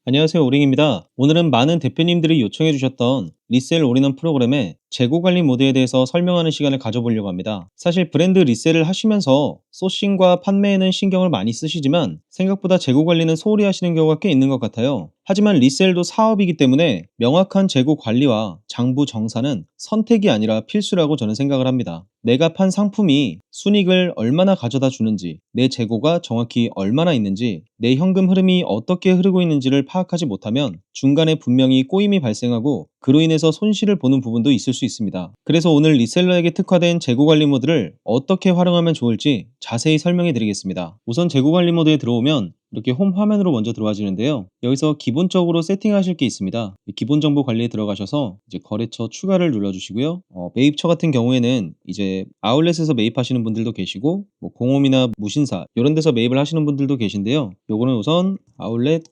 안녕하세요, 오링입니다. 오늘은 많은 대표님들이 요청해 주셨던 리셀 올인원 프로그램의 재고 관리 모드에 대해서 설명하는 시간을 가져보려고 합니다. 사실 브랜드 리셀을 하시면서 소싱과 판매에는 신경을 많이 쓰시지만 생각보다 재고 관리는 소홀히 하시는 경우가 꽤 있는 것 같아요. 하지만 리셀도 사업이기 때문에 명확한 재고 관리와 장부 정산은 선택이 아니라 필수라고 저는 생각을 합니다. 내가 판 상품이 순이익을 얼마나 가져다 주는지, 내 재고가 정확히 얼마나 있는지, 내 현금 흐름이 어떻게 흐르고 있는지를 파악하지 못하면 중간에 분명히 꼬임이 발생하고 그로 인해서 손실을 보는 부분도 있을 수 있습니다. 그래서 오늘 리셀러에게 특화된 재고 관리 모드를 어떻게 활용하면 좋을지 자세히 설명해 드리겠습니다. 우선 재고 관리 모드에 들어오면 이렇게 홈 화면으로 먼저 들어와지는데요. 여기서 기본적으로 세팅하실 게 있습니다. 기본 정보 관리에 들어가셔서 이제 거래처 추가를 눌러주시고요. 매입처 같은 경우에는 이제 아울렛에서 매입하시는 분들도 계시고 뭐 공홈이나 무신사 이런 데서 매입을 하시는 분들도 계신데요. 요거는 우선 아울렛,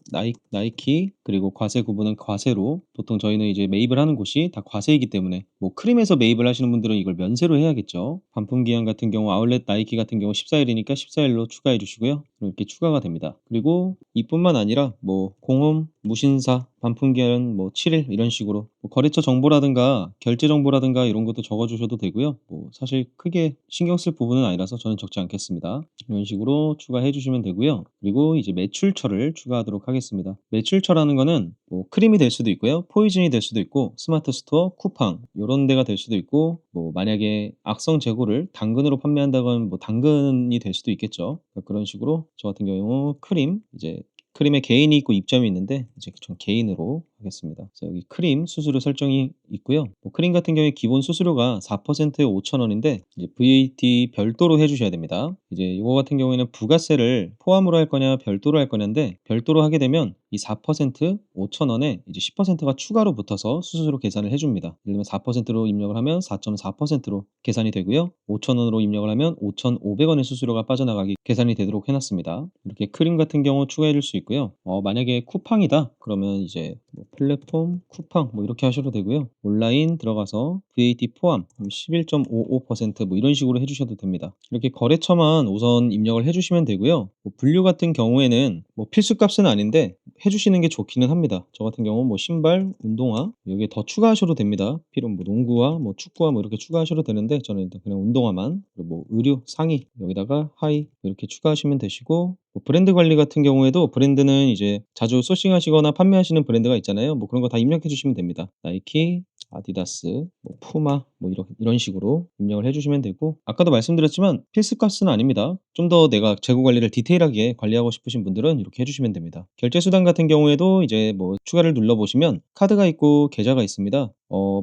나이키 그리고 과세 구분은 과세로 보통 저희는 이제 매입을 하는 곳이 다 과세이기 때문에 뭐 크림에서 매입을 하시는 분들은 이걸 면세로 해야겠죠. 반품기한 같은 경우 아울렛 나이키 같은 경우 14일이니까 14일로 추가해 주시고요. 이렇게 추가가 됩니다. 그리고 이뿐만 아니라 뭐 공홈, 무신사, 반품기한 뭐 7일 이런 식으로 뭐 거래처 정보라든가 결제 정보라든가 이런 것도 적어 주셔도 되고요. 뭐 사실 크게 신경 쓸 부분은 아니라서 저는 적지 않겠습니다. 이런 식으로 추가해 주시면 되고요. 그리고 이제 매출처를 추가하도록 하겠습니다. 매출처라는 거는 뭐 크림이 될 수도 있고요. 포이즌이 될 수도 있고 스마트 스토어, 쿠팡 이런 데가 될 수도 있고 뭐 만약에 악성 재고를 당근으로 판매한다면 뭐 당근이 될 수도 있겠죠. 그러니까 그런 식으로 저 같은 경우 크림 이제 크림에 개인이 있고 입점이 있는데 이제 전 개인으로 하겠습니다. 그래서 여기 크림 수수료 설정이 있고요. 뭐 크림 같은 경우에 기본 수수료가 4%에 5,000원인데 이제 VAT 별도로 해주셔야 됩니다. 이제 이거 같은 경우에는 부가세를 포함으로 할 거냐 별도로 할 거냐인데 별도로 하게 되면 이 4% 5,000원에 이제 10%가 추가로 붙어서 수수료 계산을 해줍니다. 예를 들면 4%로 입력을 하면 4.4%로 계산이 되고요. 5,000원으로 입력을 하면 5,500원의 수수료가 빠져나가게 계산이 되도록 해놨습니다. 이렇게 크림 같은 경우 추가해 줄 수 있고요. 만약에 쿠팡이다 그러면 이제 뭐 플랫폼 쿠팡 뭐 이렇게 하셔도 되고요. 온라인 들어가서 VAT 포함 11.55%뭐 이런 식으로 해주셔도 됩니다. 이렇게 거래처만 우선 입력을 해주시면 되고요. 뭐 분류 같은 경우에는 뭐 필수값은 아닌데 해주시는 게 좋기는 합니다. 저 같은 경우 뭐 신발, 운동화 여기에 더 추가하셔도 됩니다. 필요 뭐 농구화, 뭐 축구화 뭐 이렇게 추가하셔도 되는데 저는 일단 그냥 운동화만 그리고 뭐 의류 상의 여기다가 하의 이렇게 추가하시면 되시고 뭐 브랜드 관리 같은 경우에도 브랜드는 이제 자주 소싱하시거나 판매하시는 브랜드가 있잖아요. 뭐 그런 거 다 입력해 주시면 됩니다. 나이키, 아디다스, 뭐 푸마 뭐 이런 식으로 입력을 해 주시면 되고 아까도 말씀드렸지만 필수값은 아닙니다. 좀 더 내가 재고 관리를 디테일하게 관리하고 싶으신 분들은 이렇게 해 주시면 됩니다. 결제 수단 같은 경우에도 이제 뭐 추가를 눌러 보시면 카드가 있고 계좌가 있습니다.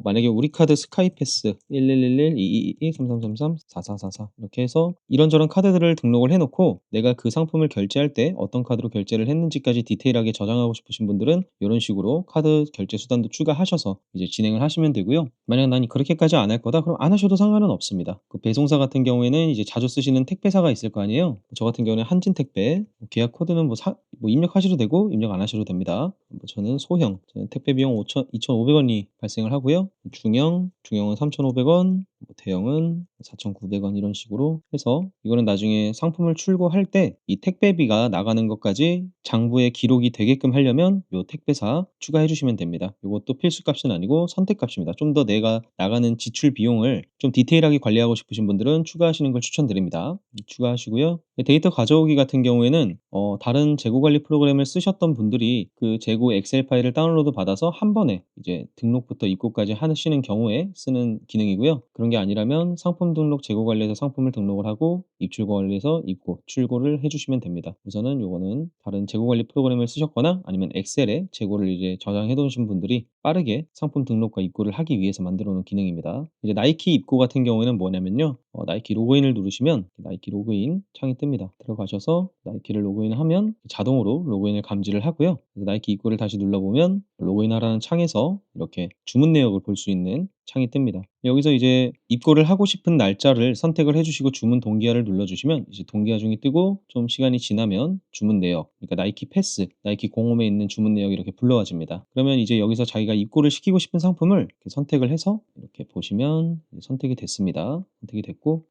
만약에 우리 카드 스카이패스 1111-2222-3333-4444 이렇게 해서 이런저런 카드들을 등록을 해 놓고 내가 그 상품을 결제할 때 어떤 카드로 결제를 했는지까지 디테일하게 저장하고 싶으신 분들은 이런 식으로 카드 결제 수단도 추가하셔서 이제 진행을 하시면 되고요. 만약 난 그렇게까지 안 할 거다 그럼 안 하셔도 상관은 없습니다. 그 배송사 같은 경우에는 이제 자주 쓰시는 택배사가 있을 거 아니에요. 저 같은 경우는 한진택배 계약 코드는 뭐 입력하셔도 되고 입력 안 하셔도 됩니다. 뭐 저는 소형 저는 택배 비용 2,500원이 발생을 하고요. 중형은 3,500원, 뭐 대형은 4,900원 이런 식으로 해서 이거는 나중에 상품을 출고할 때 이 택배비가 나가는 것까지 장부에 기록이 되게끔 하려면 요 택배사 추가해 주시면 됩니다. 이것도 필수값은 아니고 선택값입니다. 좀 더 내가 나가는 지출 비용을 좀 디테일하게 관리하고 싶으신 분들은 추가하시는 걸 추천드립니다. 추가하시고요. 데이터 가져오기 같은 경우에는 다른 재고 관리 프로그램을 쓰셨던 분들이 그 재고 엑셀 파일을 다운로드 받아서 한 번에 이제 등록부터 입고까지 하시는 경우에 쓰는 기능이고요. 그런 게 아니라면 상품 등록 재고 관리에서 상품을 등록을 하고 입출 관리에서 입고 출고를 해주시면 됩니다. 우선은 요거는 다른 재고 관리 프로그램을 쓰셨거나 아니면 엑셀에 재고를 이제 저장해 두신 분들이 빠르게 상품 등록과 입고를 하기 위해서 만들어 놓은 기능입니다. 이제 나이키 입고 같은 경우에는 뭐냐면요. 나이키 로그인을 누르시면 나이키 로그인 창이 뜹니다. 들어가셔서 나이키를 로그인하면 자동으로 로그인을 감지를 하고요. 나이키 입고를 다시 눌러보면 로그인하라는 창에서 이렇게 주문 내역을 볼 수 있는 창이 뜹니다. 여기서 이제 입고를 하고 싶은 날짜를 선택을 해주시고 주문 동기화를 눌러주시면 이제 동기화 중이 뜨고 좀 시간이 지나면 주문 내역, 그러니까 나이키 패스, 나이키 공홈에 있는 주문 내역이 이렇게 불러와집니다. 그러면 이제 여기서 자기가 입고를 시키고 싶은 상품을 이렇게 선택을 해서 이렇게 보시면 선택이 됐습니다. 선택이 됐고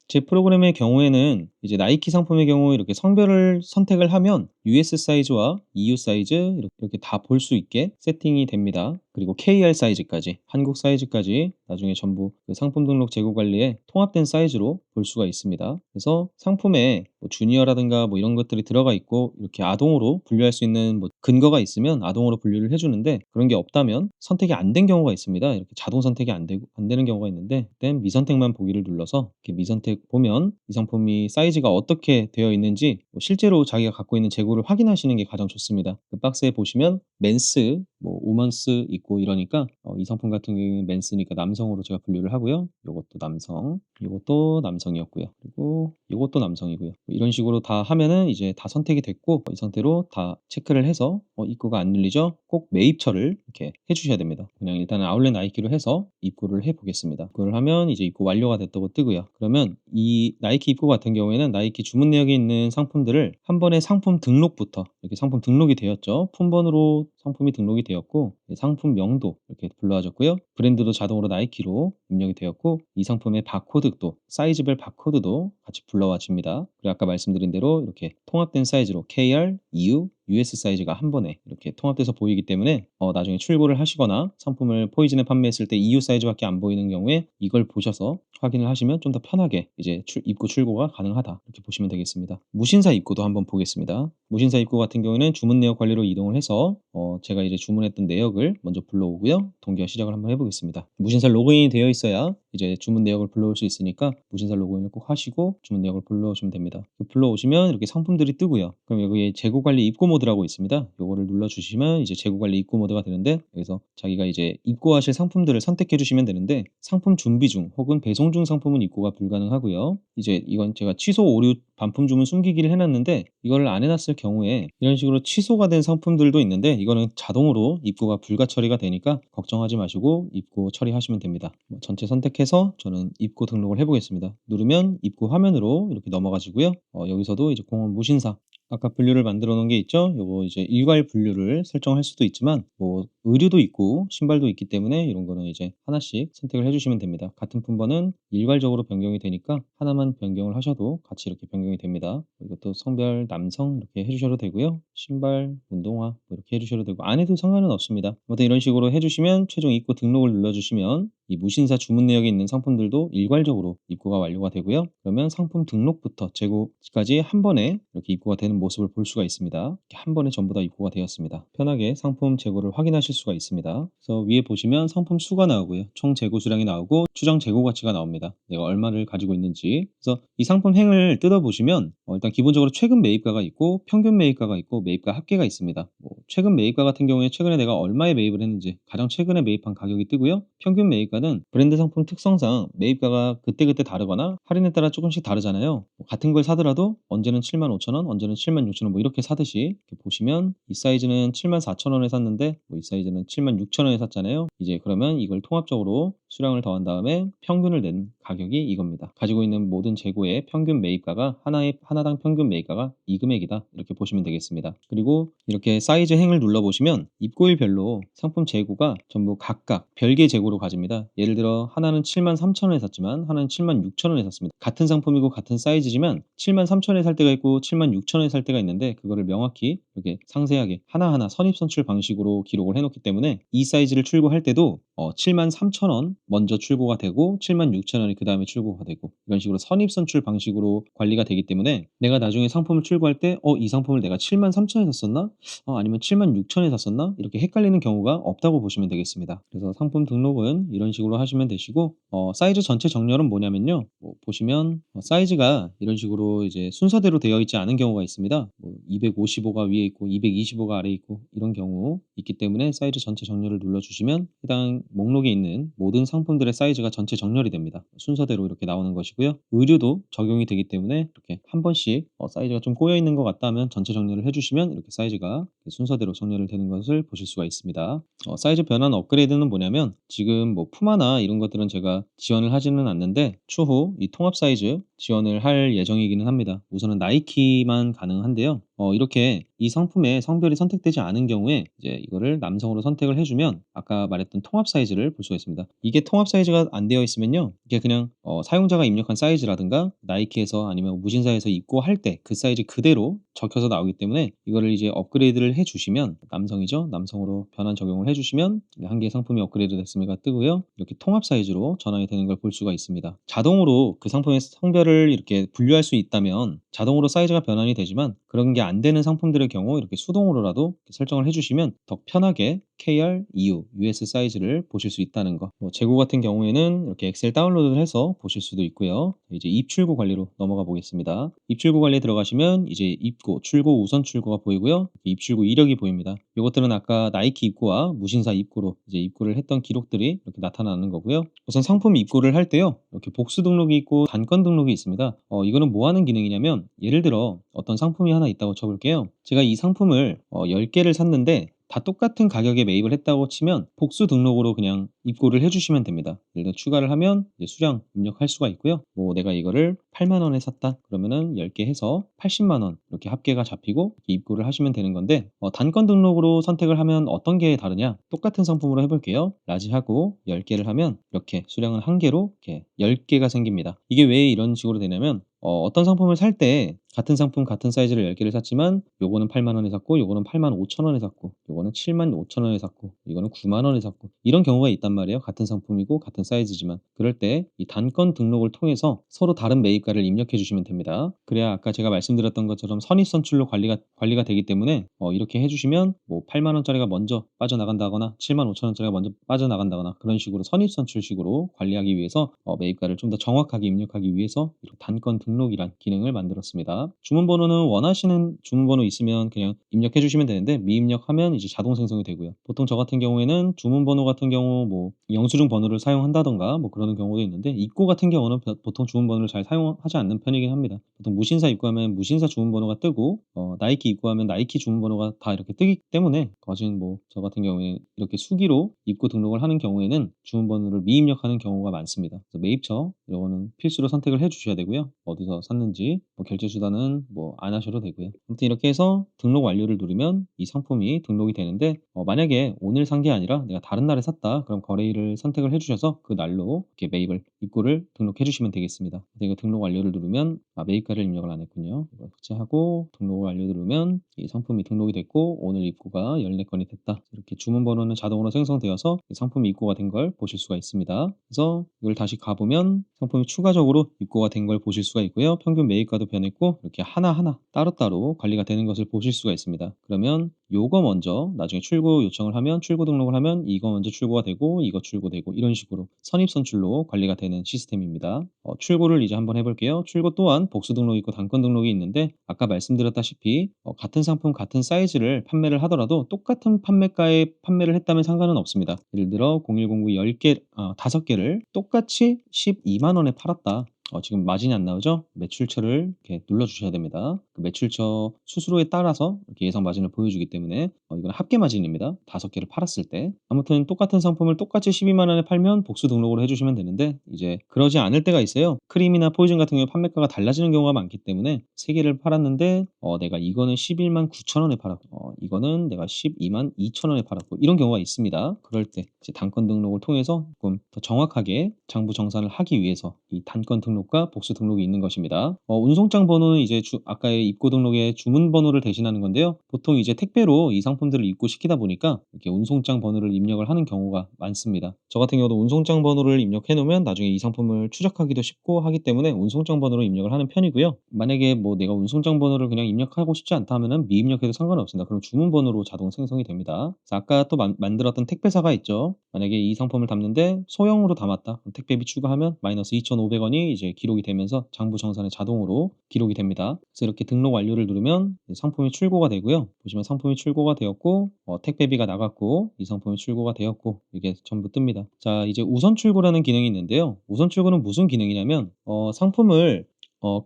제 프로그램의 경우에는 이제 나이키 상품의 경우 이렇게 성별을 선택을 하면 US 사이즈와 EU 사이즈 이렇게 다 볼 수 있게 세팅이 됩니다. 그리고 KR 사이즈까지, 한국 사이즈까지 나중에 전부 그 상품 등록 재고 관리에 통합된 사이즈로 볼 수가 있습니다. 그래서 상품에 뭐 주니어라든가 뭐 이런 것들이 들어가 있고 이렇게 아동으로 분류할 수 있는 뭐 근거가 있으면 아동으로 분류를 해주는데, 그런 게 없다면 선택이 안 된 경우가 있습니다. 이렇게 자동 선택이 안 되는 경우가 있는데, 그땐 미선택만 보기를 눌러서 이렇게 미선택 보면 이 상품이 사이즈가 어떻게 되어 있는지 뭐 실제로 자기가 갖고 있는 재고를 확인하시는 게 가장 좋습니다. 그 박스에 보시면 맨스, 뭐 우먼스 있고 이러니까 이 상품 같은 경우에는 맨스니까 남성으로 제가 분류를 하고요. 요것도 남성, 요것도 남성이었고요. 그리고 요것도 남성이고요. 뭐 이런 식으로 다 하면은 이제 다 선택이 됐고, 이 상태로 다 체크를 해서 입고가 안 눌리죠? 꼭 매입처를 이렇게 해 주셔야 됩니다. 그냥 일단은 아울렛 나이키로 해서 입고를 해 보겠습니다. 그걸 하면 이제 입고 완료가 됐다고 뜨고요. 그러면 이 나이키 입고 같은 경우에는 나이키 주문 내역에 있는 상품들을 한 번에 상품 등록부터, 이렇게 상품 등록이 되었죠. 품번으로 상품이 등록이 되었고 상품명도 이렇게 불러와졌고요. 브랜드도 자동으로 나이키로 입력이 되었고, 이 상품의 바코드도, 사이즈별 바코드도 같이 불러와 줍니다. 그리고 아까 말씀드린 대로 이렇게 통합된 사이즈로 KR, EU, US 사이즈가 한 번에 이렇게 통합돼서 보이기 때문에 나중에 출고를 하시거나 상품을 포이즌에 판매했을 때 EU 사이즈밖에 안 보이는 경우에 이걸 보셔서 확인을 하시면 좀 더 편하게 이제 입고 출고가 가능하다, 이렇게 보시면 되겠습니다. 무신사 입고도 한번 보겠습니다. 무신사 입고 같은 경우에는 주문 내역 관리로 이동을 해서 제가 이제 주문했던 내역을 먼저 불러오고요. 동기화 시작을 한번 해보겠습니다. 무신사 로그인이 되어 있어야 이제 주문 내역을 불러올 수 있으니까 무신사 로그인을 꼭 하시고 주문 내역을 불러오시면 됩니다. 불러오시면 이렇게 상품들이 뜨고요. 그럼 여기에 재고 관리 입고 모드라고 있습니다. 요거를 눌러주시면 이제 재고 관리 입고 모드가 되는데, 여기서 자기가 이제 입고하실 상품들을 선택해 주시면 되는데, 상품 준비 중 혹은 배송 중 상품은 입고가 불가능하고요. 이제 이건 제가 취소 오류 반품 주문 숨기기를 해놨는데, 이걸 안 해놨을 경우에 이런 식으로 취소가 된 상품들도 있는데 이거는 자동으로 입고가 불가 처리가 되니까 걱정하지 마시고 입고 처리하시면 됩니다. 전체 선택해서 저는 입고 등록을 해보겠습니다. 누르면 입고 화면으로 이렇게 넘어가지고요. 여기서도 이제 공원 무신사 아까 분류를 만들어 놓은 게 있죠. 요거 이제 일괄 분류를 설정할 수도 있지만 뭐 의류도 있고 신발도 있기 때문에 이런 거는 이제 하나씩 선택을 해주시면 됩니다. 같은 품번은 일괄적으로 변경이 되니까 하나만 변경을 하셔도 같이 이렇게 변경이 됩니다. 이것도 성별 남성 이렇게 해주셔도 되고요. 신발, 운동화 뭐 이렇게 해주셔도 되고, 안 해도 상관은 없습니다. 아무튼 이런 식으로 해주시면 최종 입고 등록을 눌러주시면 이 무신사 주문 내역에 있는 상품들도 일괄적으로 입고가 완료가 되고요. 그러면 상품 등록부터 재고까지 한 번에 이렇게 입고가 되는 모습을 볼 수가 있습니다. 이렇게 한 번에 전부 다 입고가 되었습니다. 편하게 상품 재고를 확인하실 수가 있습니다. 그래서 위에 보시면 상품 수가 나오고요. 총 재고 수량이 나오고 추정 재고 가치가 나옵니다. 내가 얼마를 가지고 있는지. 그래서 이 상품 행을 뜯어보시면 일단 기본적으로 최근 매입가가 있고 평균 매입가가 있고 매입가 합계가 있습니다. 최근 매입가 같은 경우에 최근에 내가 얼마에 매입을 했는지 가장 최근에 매입한 가격이 뜨고요. 평균 매입가는 브랜드 상품 특성상 매입가가 그때그때 다르거나 할인에 따라 조금씩 다르잖아요. 같은 걸 사더라도 언제는 75,000원, 언제는 76,000원 뭐 이렇게 사듯이 이렇게 보시면 이 사이즈는 74,000원에 샀는데 이 사이즈는 76,000원에 샀잖아요. 이제 그러면 이걸 통합적으로 수량을 더한 다음에 평균을 낸 가격이 이겁니다. 가지고 있는 모든 재고의 평균 매입가가 하나당 평균 매입가가 이 금액이다, 이렇게 보시면 되겠습니다. 그리고 이렇게 사이즈 행을 눌러보시면 입고일별로 상품 재고가 전부 각각 별개 재고로 가집니다. 예를 들어 하나는 73,000원에 샀지만 하나는 76,000원에 샀습니다. 같은 상품이고 같은 사이즈지만 73,000원에 살 때가 있고 76,000원에 살 때가 있는데, 그거를 명확히 이렇게 상세하게 하나하나 선입선출 방식으로 기록을 해놓기 때문에 이 사이즈를 출고할 때도 73,000원 먼저 출고가 되고 76,000원이 그 다음에 출고가 되고, 이런 식으로 선입선출 방식으로 관리가 되기 때문에 내가 나중에 상품을 출고할 때 이 상품을 내가 73,000원에 샀었나? 아니면 76,000원에 샀었나? 이렇게 헷갈리는 경우가 없다고 보시면 되겠습니다. 그래서 상품 등록은 이런 식으로 하시면 되시고, 사이즈 전체 정렬은 뭐냐면요. 보시면 사이즈가 이런 식으로 이제 순서대로 되어 있지 않은 경우가 있습니다. 255가 위에 있고 225가 아래에 있고 이런 경우 있기 때문에 사이즈 전체 정렬을 눌러주시면 해당 목록에 있는 모든 상품들의 사이즈가 전체 정렬이 됩니다. 순서대로 이렇게 나오는 것이고요. 의류도 적용이 되기 때문에 이렇게 한 번씩 사이즈가 좀 꼬여 있는 것 같다 하면 전체 정렬을 해주시면 이렇게 사이즈가 순서대로 정렬을 되는 것을 보실 수가 있습니다. 사이즈 변환 업그레이드는 뭐냐면, 지금 푸마나 이런 것들은 제가 지원을 하지는 않는데 추후 이 통합 사이즈 지원을 할 예정이기는 합니다. 우선은 나이키만 가능한데요. 이렇게 이 상품의 성별이 선택되지 않은 경우에 이제 이거를 남성으로 선택을 해 주면 아까 말했던 통합 사이즈를 볼 수가 있습니다. 이게 통합 사이즈가 안 되어 있으면요. 이게 그냥 사용자가 입력한 사이즈라든가 나이키에서 아니면 무신사에서 입고 할 때 그 사이즈 그대로 적혀서 나오기 때문에 이거를 이제 업그레이드를 해 주시면 남성이죠. 남성으로 변환 적용을 해 주시면 한 개의 상품이 업그레이드 됐음이가 뜨고요. 이렇게 통합 사이즈로 전환이 되는 걸 볼 수가 있습니다. 자동으로 그 상품의 성별을 이렇게 분류할 수 있다면 자동으로 사이즈가 변환이 되지만 그런 게 안 되는 상품들의 경우 이렇게 수동으로라도 이렇게 설정을 해 주시면 더 편하게 KR, EU, US 사이즈를 보실 수 있다는 거. 재고 같은 경우에는 이렇게 엑셀 다운로드를 해서 보실 수도 있고요. 이제 입출고 관리로 넘어가 보겠습니다. 입출고 관리에 들어가시면 이제 입고, 출고, 우선 출고가 보이고요. 입출고 이력이 보입니다. 이것들은 아까 나이키 입고와 무신사 입고로 이제 입고를 했던 기록들이 이렇게 나타나는 거고요. 우선 상품 입고를 할 때요. 이렇게 복수 등록이 있고 단건 등록이 있습니다. 이거는 뭐 하는 기능이냐면 예를 들어 어떤 상품이 하나 있다고 쳐볼게요. 제가 이 상품을 10개를 샀는데 다 똑같은 가격에 매입을 했다고 치면 복수 등록으로 그냥 입고를 해주시면 됩니다. 예를 들어 추가를 하면 이제 수량 입력할 수가 있고요. 뭐 내가 이거를 8만 원에 샀다 그러면은 10개 해서 80만 원 이렇게 합계가 잡히고 이렇게 입고를 하시면 되는 건데 단건 등록으로 선택을 하면 어떤 게 다르냐? 똑같은 상품으로 해볼게요. 라지하고 10개를 하면 이렇게 수량은 한 개로 이렇게 10개가 생깁니다. 이게 왜 이런 식으로 되냐면 어떤 상품을 살 때 같은 상품 같은 사이즈를 10개를 샀지만 요거는 8만 원에 샀고 요거는 8만 5천 원에 샀고 요거는 7만 5천 원에 샀고 이거는 9만 원에 샀고 이런 경우가 있단 말이에요. 같은 상품이고 같은 사이즈지만 그럴 때 이 단건 등록을 통해서 서로 다른 매입가를 입력해 주시면 됩니다. 그래야 아까 제가 말씀드렸던 것처럼 선입선출로 관리가 되기 때문에 이렇게 해주시면 뭐 8만 원짜리가 먼저 빠져나간다거나 7만 5천 원짜리가 먼저 빠져나간다거나 그런 식으로 선입선출식으로 관리하기 위해서 매입가를 좀 더 정확하게 입력하기 위해서 이렇게 단건 등록이란 기능을 만들었습니다. 주문번호는 원하시는 주문번호 있으면 그냥 입력해 주시면 되는데 미입력하면 이제 자동 생성이 되고요. 보통 저 같은 경우에는 주문번호 같은 경우 뭐 영수증 번호를 사용한다던가 뭐 그러는 경우도 있는데 입고 같은 경우는 보통 주문번호를 잘 사용하지 않는 편이긴 합니다. 보통 무신사 입고하면 무신사 주문번호가 뜨고 나이키 입고하면 나이키 주문번호가 다 이렇게 뜨기 때문에 거진 뭐 저 같은 경우에 이렇게 수기로 입고 등록을 하는 경우에는 주문번호를 미입력하는 경우가 많습니다. 그래서 매입처 이거는 필수로 선택을 해 주셔야 되고요. 어디서 샀는지 뭐 결제 수단은 뭐 안 하셔도 되고요. 아무튼 이렇게 해서 등록 완료를 누르면 이 상품이 등록이 되는데 만약에 오늘 산 게 아니라 내가 다른 날에 샀다 그럼 거래일을 선택을 해 주셔서 그 날로 이렇게 매입을 입고를 등록해 주시면 되겠습니다. 이거 등록 완료를 누르면 매입가를 입력을 안 했군요. 이거 삭제하고 등록 완료 누르면 이 상품이 등록이 됐고 오늘 입고가 14건이 됐다. 이렇게 주문 번호는 자동으로 생성되어서 상품이 입고가 된 걸 보실 수가 있습니다. 그래서 이걸 다시 가보면 상품이 추가적으로 입고가 된 걸 보실 수가 있고요. 평균 매입가도 변했고 이렇게 하나하나 따로따로 관리가 되는 것을 보실 수가 있습니다. 그러면 요거 먼저 나중에 출고 요청을 하면 출고 등록을 하면 이거 먼저 출고가 되고 이거 출고되고 이런 식으로 선입선출로 관리가 되는 시스템입니다. 출고를 이제 한번 해볼게요. 출고 또한 복수 등록이 있고 단건 등록이 있는데 아까 말씀드렸다시피 같은 상품 같은 사이즈를 판매를 하더라도 똑같은 판매가에 판매를 했다면 상관은 없습니다. 예를 들어 0109 10개, 5개를 똑같이 12만 원에 팔았다. 지금 마진이 안 나오죠? 매출처를 이렇게 눌러주셔야 됩니다. 그 매출처 수수료에 따라서 이렇게 예상 마진을 보여주기 때문에 이건 합계 마진입니다. 5개를 팔았을 때. 아무튼 똑같은 상품을 똑같이 12만 원에 팔면 복수 등록을 해주시면 되는데 이제 그러지 않을 때가 있어요. 크림이나 포이즌 같은 경우에 판매가가 달라지는 경우가 많기 때문에 3개를 팔았는데 내가 이거는 11만 9천 원에 팔았고 이거는 내가 12만 2천 원에 팔았고 이런 경우가 있습니다. 그럴 때 이제 단건 등록을 통해서 조금 더 정확하게 장부 정산을 하기 위해서 이 단건 등록과 복수 등록이 있는 것입니다. 운송장 번호는 이제 아까의 입고 등록의 주문 번호를 대신하는 건데요. 보통 이제 택배로 이 상품들을 입고시키다 보니까 이렇게 운송장 번호를 입력을 하는 경우가 많습니다. 저 같은 경우도 운송장 번호를 입력해 놓으면 나중에 이 상품을 추적하기도 쉽고 하기 때문에 운송장 번호로 입력을 하는 편이고요. 만약에 뭐 내가 운송장 번호를 그냥 입력하고 싶지 않다 하면은 미입력해도 상관은 없습니다. 그럼 주문 번호로 자동 생성이 됩니다. 그래서 아까 또 만들었던 택배사가 있죠. 만약에 이 상품을 담는데 소형으로 담았다. 그럼 택배비 추가하면 마이너스 2,500원이 이제 기록이 되면서 장부 정산에 자동으로 기록이 됩니다. 그래서 이렇게 등록 완료를 누르면 상품이 출고가 되고요. 보시면 상품이 출고가 되었고 택배비가 나갔고 이 상품이 출고가 되었고 이게 전부 뜹니다. 자, 이제 우선 출고라는 기능이 있는데요. 우선 출고는 무슨 기능이냐면 상품을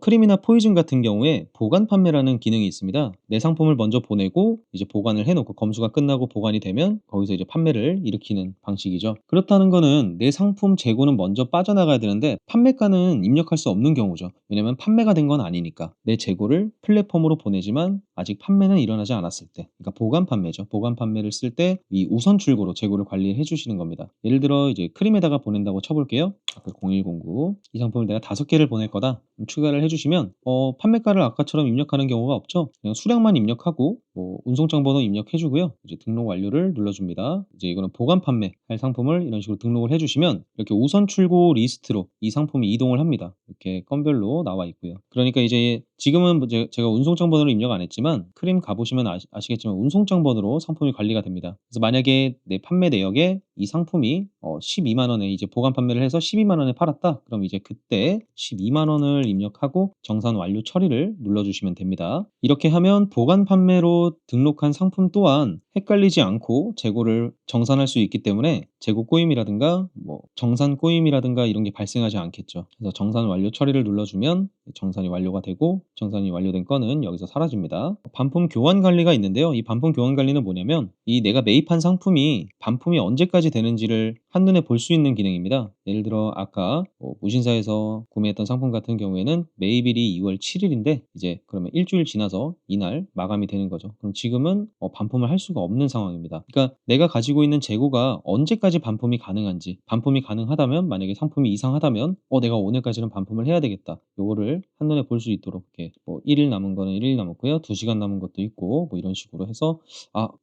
크림이나 포이즌 같은 경우에 보관 판매라는 기능이 있습니다. 내 상품을 먼저 보내고 이제 보관을 해 놓고 검수가 끝나고 보관이 되면 거기서 이제 판매를 일으키는 방식이죠. 그렇다는 거는 내 상품 재고는 먼저 빠져나가야 되는데 판매가는 입력할 수 없는 경우죠. 왜냐면 판매가 된 건 아니니까. 내 재고를 플랫폼으로 보내지만 아직 판매는 일어나지 않았을 때. 그러니까 보관 판매죠. 보관 판매를 쓸 때 이 우선 출고로 재고를 관리해 주시는 겁니다. 예를 들어 이제 크림에다가 보낸다고 쳐 볼게요. 아까 0109 이 상품을 내가 5개를 보낼 거다. 추가를 해 주시면 판매가를 아까처럼 입력하는 경우가 없죠. 그냥 수량만 입력하고 뭐 운송장 번호 입력해 주고요. 이제 등록 완료를 눌러 줍니다. 이제 이거는 보관 판매할 상품을 이런 식으로 등록을 해 주시면 이렇게 우선 출고 리스트로 이 상품이 이동을 합니다. 이렇게 건별로 나와 있고요. 그러니까 이제 지금은 뭐 제가 운송장 번호를 입력 안 했지만 크림 가 보시면 아시겠지만 운송장 번호로 상품이 관리가 됩니다. 그래서 만약에 내 판매 내역에 이 상품이 12만 원에 이제 보관 판매를 해서 12만 원에 팔았다. 그럼 이제 그때 12만 원을 입력하고 정산 완료 처리를 눌러 주시면 됩니다. 이렇게 하면 보관 판매로 등록한 상품 또한 헷갈리지 않고 재고를 정산할 수 있기 때문에 재고 꼬임이라든가 뭐 정산 꼬임이라든가 이런 게 발생하지 않겠죠. 그래서 정산 완료 처리를 눌러주면 정산이 완료가 되고 정산이 완료된 건은 여기서 사라집니다. 반품 교환 관리가 있는데요. 이 반품 교환 관리는 뭐냐면 이 내가 매입한 상품이 반품이 언제까지 되는지를 한눈에 볼 수 있는 기능입니다. 예를 들어 아까 무신사에서 구매했던 상품 같은 경우에는 매입일이 2월 7일인데 이제 그러면 일주일 지나서 이날 마감이 되는 거죠. 그럼 지금은 반품을 할 수가 없는 상황입니다. 그러니까 내가 가지고 있는 재고가 언제까지 반품이 가능한지, 반품이 가능하다면 만약에 상품이 이상하다면 내가 오늘까지는 반품을 해야 되겠다. 요거를 한눈에 볼 수 있도록 이렇게 1일 남은 거는 1일 남았고요. 2시간 남은 것도 있고 뭐 이런 식으로 해서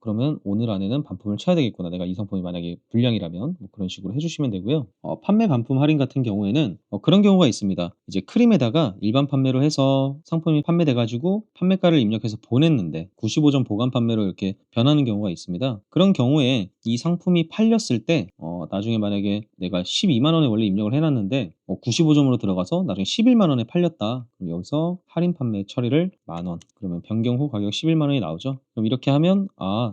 그러면 오늘 안에는 반품을 쳐야 되겠구나. 내가 이 상품이 만약에 불량이라면 뭐 그런 식으로 해주시면 되고요. 판매 반품 할인 같은 경우에는 그런 경우가 있습니다. 이제 크림에다가 일반 판매로 해서 상품이 판매돼 가지고 판매가를 입력해서 보냈는데 95점 보관 판매로 이렇게 변하는 경우가 있습니다. 그런 경우에 이 상품이 팔렸을 때 나중에 만약에 내가 12만 원에 원래 입력을 해놨는데 95점으로 들어가서 나중에 11만 원에 팔렸다. 그럼 여기서 할인 판매 처리를 10,000원. 그러면 변경 후 가격 11만 원이 나오죠. 그럼 이렇게 하면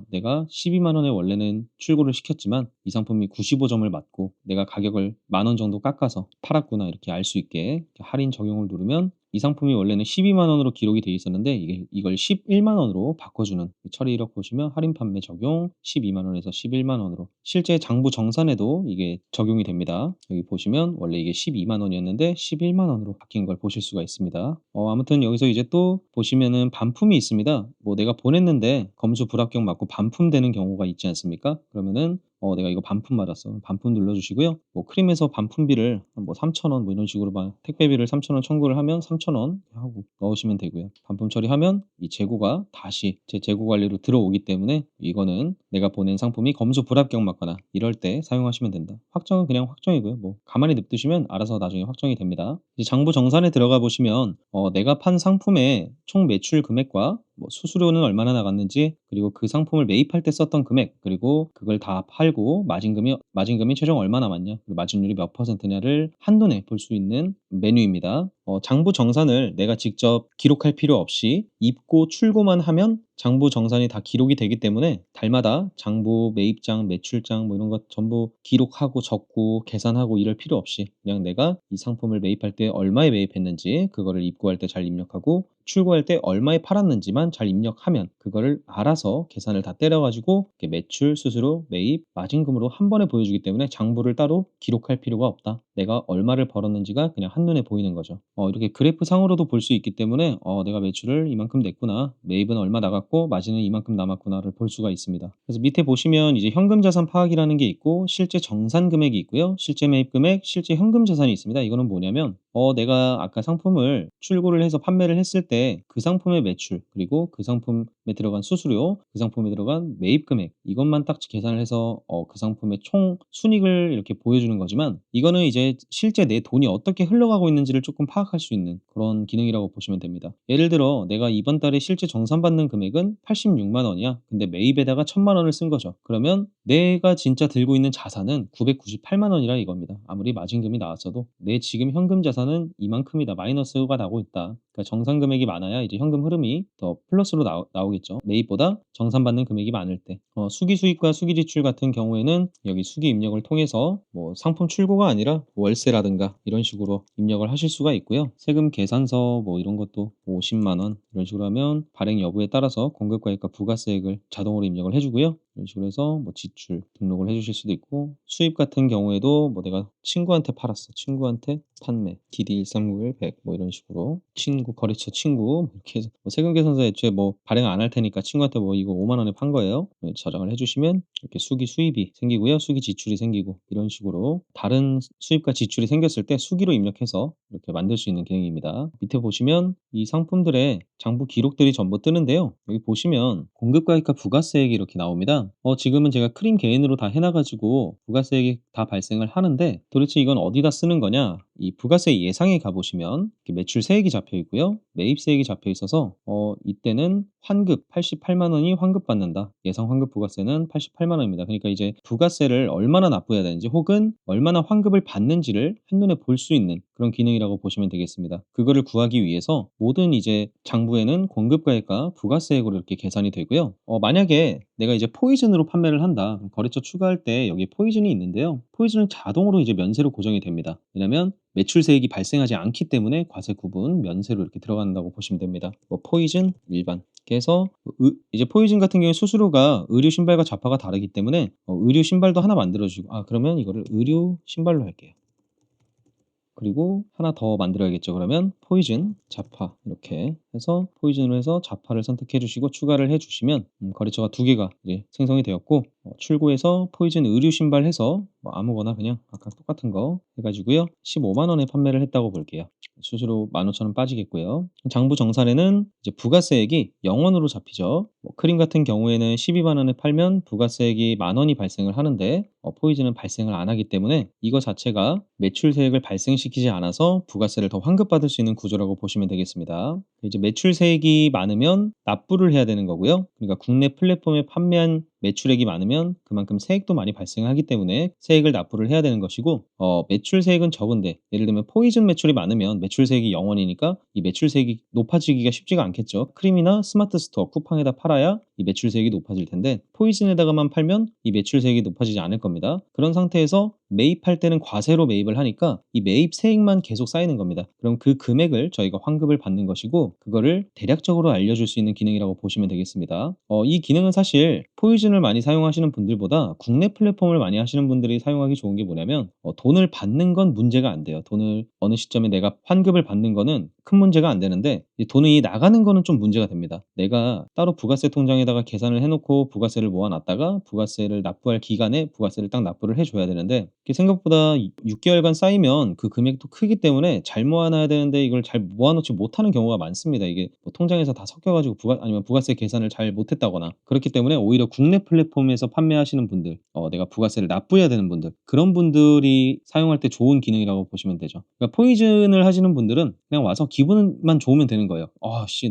내가 12만 원에 원래는 출고를 시켰지만 이 상품이 95점을 맞고 내가 가격을 10,000원 정도 깎아서 팔았구나 이렇게 알 수 있게 할인 적용을 누르면 이 상품이 원래는 12만 원으로 기록이 돼 있었는데 이걸 11만 원으로 바꿔주는 처리 이력 보시면 할인 판매 적용 12만 원에서 11만 원으로 실제 장부 정산에도 이게 적용이 됩니다. 여기 보시면 원래 이게 12만 원이었는데 11만 원으로 바뀐 걸 보실 수가 있습니다. 아무튼 여기서 이제 또 보시면은 반품이 있습니다. 뭐 내가 보냈는데 검수 불합격 맞고 반품되는 경우가 있지 않습니까? 그러면은 내가 이거 반품 받았어. 반품 눌러주시고요. 뭐 크림에서 반품비를 뭐 3,000원 뭐 이런 식으로 택배비를 3,000원 청구를 하면 3,000원 하고 넣으시면 되고요. 반품 처리하면 이 재고가 다시 제 재고 관리로 들어오기 때문에 이거는 내가 보낸 상품이 검수 불합격 맞거나 이럴 때 사용하시면 된다. 확정은 그냥 확정이고요. 뭐 가만히 냅두시면 알아서 나중에 확정이 됩니다. 이제 장부 정산에 들어가 보시면 내가 판 상품의 총 매출 금액과 뭐 수수료는 얼마나 나갔는지 그리고 그 상품을 매입할 때 썼던 금액 그리고 그걸 다 팔고 마진금이 최종 얼마 남았냐 그리고 마진율이 몇 퍼센트냐를 한눈에 볼 수 있는 메뉴입니다. 장부 정산을 내가 직접 기록할 필요 없이 입고 출고만 하면 장부 정산이 다 기록이 되기 때문에 달마다 장부, 매입장, 매출장 뭐 이런 것 전부 기록하고 적고 계산하고 이럴 필요 없이 그냥 내가 이 상품을 매입할 때 얼마에 매입했는지 그거를 입고할 때 잘 입력하고 출고할 때 얼마에 팔았는지만 잘 입력하면 그거를 알아서 계산을 다 때려가지고 매출, 수수료, 매입, 마진금으로 한 번에 보여주기 때문에 장부를 따로 기록할 필요가 없다. 내가 얼마를 벌었는지가 그냥 한눈에 보이는 거죠. 이렇게 그래프 상으로도 볼 수 있기 때문에 내가 매출을 이만큼 냈구나. 매입은 얼마 나갔고 마진은 이만큼 남았구나를 볼 수가 있습니다. 그래서 밑에 보시면 이제 현금 자산 파악이라는 게 있고 실제 정산 금액이 있고요. 실제 매입 금액, 실제 현금 자산이 있습니다. 이거는 뭐냐면 내가 아까 상품을 출고를 해서 판매를 했을 때 그 상품의 매출 그리고 그 상품에 들어간 수수료, 그 상품에 들어간 매입 금액 이것만 딱 계산을 해서 그 상품의 총 순익을 이렇게 보여주는 거지만 이거는 이제 실제 내 돈이 어떻게 흘러가고 있는지를 조금 파악할 수 있는 그런 기능이라고 보시면 됩니다. 예를 들어 내가 이번 달에 실제 정산받는 금액은 86만 원이야. 근데 매입에다가 1,000만 원을 쓴 거죠. 그러면 내가 진짜 들고 있는 자산은 998만 원이라 이겁니다. 아무리 마진금이 나왔어도 내 지금 현금 자산은 이만큼이다. 마이너스가 나고 있다. 그러니까 정산 금액이 많아야 이제 현금 흐름이 더 플러스로 나오겠죠. 매입보다 정산받는 금액이 많을 때. 수기 수입과 수기 지출 같은 경우에는 여기 수기 입력을 통해서 뭐 상품 출고가 아니라 월세라든가 이런 식으로 입력을 하실 수가 있고요. 세금 계산서 뭐 이런 것도 50만 원 이런 식으로 하면 발행 여부에 따라서 공급가액과 부가세액을 자동으로 입력을 해주고요. 이런 식으로 해서 뭐 지출 등록을 해주실 수도 있고, 수입 같은 경우에도 뭐 내가 친구한테 팔았어. 친구한테 판매 DD1391 100 뭐 이런 식으로 친구 거래처 친구 뭐 이렇게 해서 뭐 세금 계산서 애초에 뭐 발행 안 할 테니까 친구한테 뭐 이거 5만 원에 판 거예요. 네, 저장을 해주시면 이렇게 수기 수입이 생기고요. 수기 지출이 생기고 이런 식으로 다른 수입과 지출이 생겼을 때 수기로 입력해서 이렇게 만들 수 있는 기능입니다. 밑에 보시면 이 상품들의 장부 기록들이 전부 뜨는데요. 여기 보시면 공급가액과 부가세액이 이렇게 나옵니다. 지금은 제가 크림 개인으로 다 해놔가지고 부가세액이 다 발생을 하는데, 도대체 이건 어디다 쓰는 거냐? 이 부가세 예상에 가보시면 이렇게 매출세액이 잡혀 있고요. 매입세액이 잡혀 있어서 이때는 환급 88만 원이 환급받는다. 예상 환급 부가세는 88만 원입니다. 그러니까 이제 부가세를 얼마나 납부해야 되는지 혹은 얼마나 환급을 받는지를 한눈에 볼 수 있는 그런 기능이라고 보시면 되겠습니다. 그거를 구하기 위해서 모든 이제 장부에는 공급가액과 부가세액으로 이렇게 계산이 되고요. 만약에 내가 이제 포이즌으로 판매를 한다. 그럼 거래처 추가할 때 여기에 포이즌이 있는데요. 포이즌은 자동으로 이제 면세로 고정이 됩니다. 왜냐면 매출세액이 발생하지 않기 때문에 과세 구분 면세로 이렇게 들어간다고 보시면 됩니다. 뭐 포이즌, 일반. 그래서 이제 포이즌 같은 경우에 수수료가 의류 신발과 자파가 다르기 때문에 의류 신발도 하나 만들어주고, 그러면 이거를 의류 신발로 할게요. 그리고 하나 더 만들어야겠죠. 그러면 포이즌, 자파 이렇게 해서 포이즌으로 해서 자파를 선택해 주시고 추가를 해 주시면 거래처가 두 개가 이제 생성이 되었고, 출고해서 포이즌 의류 신발 해서 뭐 아무거나 그냥 아까 똑같은 거 해가지고요. 15만 원에 판매를 했다고 볼게요. 수수료 15,000원 빠지겠고요. 장부 정산에는 이제 부가세액이 0원으로 잡히죠. 뭐 크림 같은 경우에는 12만 원에 팔면 부가세액이 10,000원이 발생을 하는데 포이즌은 발생을 안 하기 때문에 이거 자체가 매출세액을 발생시키지 않아서 부가세를 더 환급받을 수 있는 구조라고 보시면 되겠습니다. 이제 매출세액이 많으면 납부를 해야 되는 거고요. 그러니까 국내 플랫폼에 판매한 매출액이 많으면 그만큼 세액도 많이 발생하기 때문에 세액을 납부를 해야 되는 것이고, 매출세액은 적은데 예를 들면 포이즌 매출이 많으면 매출세액이 0원이니까 이 매출세액이 높아지기가 쉽지가 않겠죠. 크림이나 스마트 스토어, 쿠팡에다 팔아야 이 매출세액이 높아질 텐데 포이즌에다가만 팔면 이 매출세액이 높아지지 않을 겁니다. 그런 상태에서 매입할 때는 과세로 매입을 하니까 이 매입 세액만 계속 쌓이는 겁니다. 그럼 그 금액을 저희가 환급을 받는 것이고, 그거를 대략적으로 알려줄 수 있는 기능이라고 보시면 되겠습니다. 이 기능은 사실 포이즌을 많이 사용하시는 분들보다 국내 플랫폼을 많이 하시는 분들이 사용하기 좋은 게 뭐냐면, 돈을 받는 건 문제가 안 돼요. 돈을 어느 시점에 내가 환급을 받는 거는 큰 문제가 안 되는데, 이 돈이 나가는 거는 좀 문제가 됩니다. 내가 따로 부가세 통장에다가 계산을 해놓고 부가세를 모아놨다가 부가세를 납부할 기간에 부가세를 딱 납부를 해줘야 되는데, 이게 생각보다 6개월간 쌓이면 그 금액도 크기 때문에 잘 모아놔야 되는데 이걸 잘 모아놓지 못하는 경우가 많습니다. 이게 뭐 통장에서 다 섞여가지고 아니면 부가세 계산을 잘 못했다거나 그렇기 때문에 오히려 국내 플랫폼에서 판매하시는 분들, 내가 부가세를 납부해야 되는 분들, 그런 분들이 사용할 때 좋은 기능이라고 보시면 되죠. 그러니까 포이즌을 하시는 분들은 그냥 와서 기분만 좋으면 되는 거예요.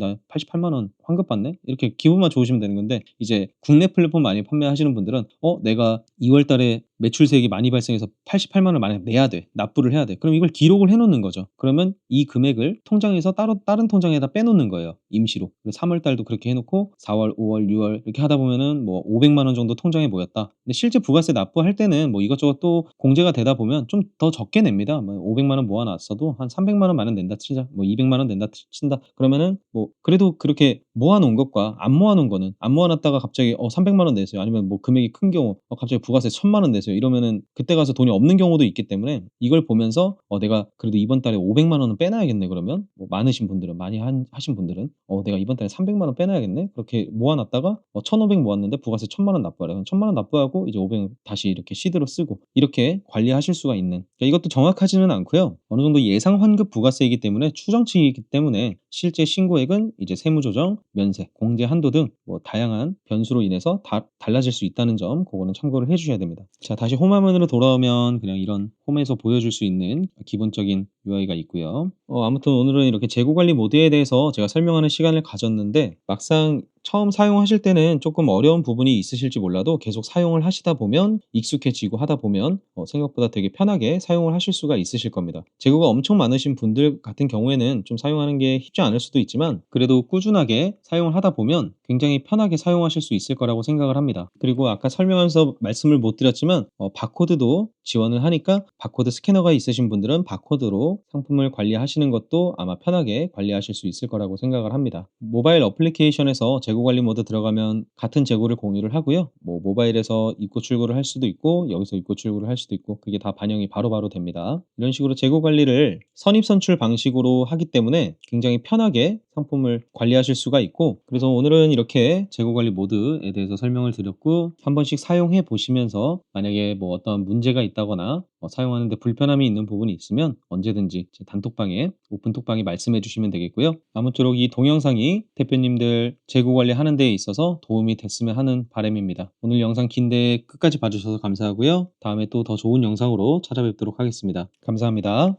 나 88만 원 환급받네? 이렇게 기분만 좋으시면 되는 건데, 이제 국내 플랫폼 많이 판매하시는 분들은 내가 2월 달에 매출세액이 많이 발생해서 88만 원을 만약 내야 돼. 납부를 해야 돼. 그럼 이걸 기록을 해 놓는 거죠. 그러면 이 금액을 통장에서 따로 다른 통장에다 빼놓는 거예요. 임시로. 3월 달도 그렇게 해 놓고 4월, 5월, 6월 이렇게 하다 보면은 뭐 500만 원 정도 통장에 모였다. 근데 실제 부가세 납부할 때는 뭐 이것저것 또 공제가 되다 보면 좀 더 적게 냅니다. 뭐 500만 원 모아 놨어도 한 300만 원만 원 낸다 치자. 뭐 200만 원 낸다 친다. 그러면은 뭐 그래도 그렇게 모아 놓은 것과 안 모아 놓은 거는, 안 모아 놨다가 갑자기 300만 원 내세요. 아니면 뭐 금액이 큰 경우 갑자기 부가세 1,000만 원 내세요. 이러면은 그때 가서 돈이 없는 경우도 있기 때문에 이걸 보면서 내가 그래도 이번 달에 500만 원은 빼놔야겠네. 그러면 뭐 많으신 분들은, 많이 하신 분들은 내가 이번 달에 300만 원 빼놔야겠네. 그렇게 모아 놨다가 1,500 모았는데 부가세 1,000만 원 납부하래. 그럼 1,000만 원 납부하고 이제 500 다시 이렇게 시드로 쓰고 이렇게 관리하실 수가 있는, 그러니까 이것도 정확하지는 않고요. 어느 정도 예상 환급 부가세이기 때문에 추정치이기 때문에 실제 신고액은 이제 세무조정, 면세, 공제 한도 등 뭐 다양한 변수로 인해서 달라질 수 있다는 점, 그거는 참고를 해주셔야 됩니다. 자, 다시 홈화면으로 돌아오면 그냥 이런 홈에서 보여줄 수 있는 기본적인 UI가 있고요. 아무튼 오늘은 이렇게 재고 관리 모드에 대해서 제가 설명하는 시간을 가졌는데 막상 처음 사용하실 때는 조금 어려운 부분이 있으실지 몰라도 계속 사용을 하시다 보면 익숙해지고 하다 보면 생각보다 되게 편하게 사용을 하실 수가 있으실 겁니다. 재고가 엄청 많으신 분들 같은 경우에는 좀 사용하는 게 쉽지 않을 수도 있지만 그래도 꾸준하게 사용을 하다 보면 굉장히 편하게 사용하실 수 있을 거라고 생각을 합니다. 그리고 아까 설명하면서 말씀을 못 드렸지만 바코드도 지원을 하니까 바코드 스캐너가 있으신 분들은 바코드로 상품을 관리하시는 것도 아마 편하게 관리하실 수 있을 거라고 생각을 합니다. 모바일 어플리케이션에서 재고 관리 모드 들어가면 같은 재고를 공유를 하고요. 뭐 모바일에서 입고 출고를 할 수도 있고 여기서 입고 출고를 할 수도 있고 그게 다 반영이 바로바로 됩니다. 이런 식으로 재고 관리를 선입선출 방식으로 하기 때문에 굉장히 편하게 상품을 관리하실 수가 있고 그래서 오늘은 이렇게 재고 관리 모드에 대해서 설명을 드렸고 한 번씩 사용해 보시면서 만약에 뭐 어떤 문제가 있다거나 사용하는데 불편함이 있는 부분이 있으면 언제든지 제 단톡방에 오픈톡방에 말씀해 주시면 되겠고요. 아무쪼록 이 동영상이 대표님들 재고 관리하는 데 있어서 도움이 됐으면 하는 바람입니다. 오늘 영상 긴데 끝까지 봐주셔서 감사하고요. 다음에 또 더 좋은 영상으로 찾아뵙도록 하겠습니다. 감사합니다.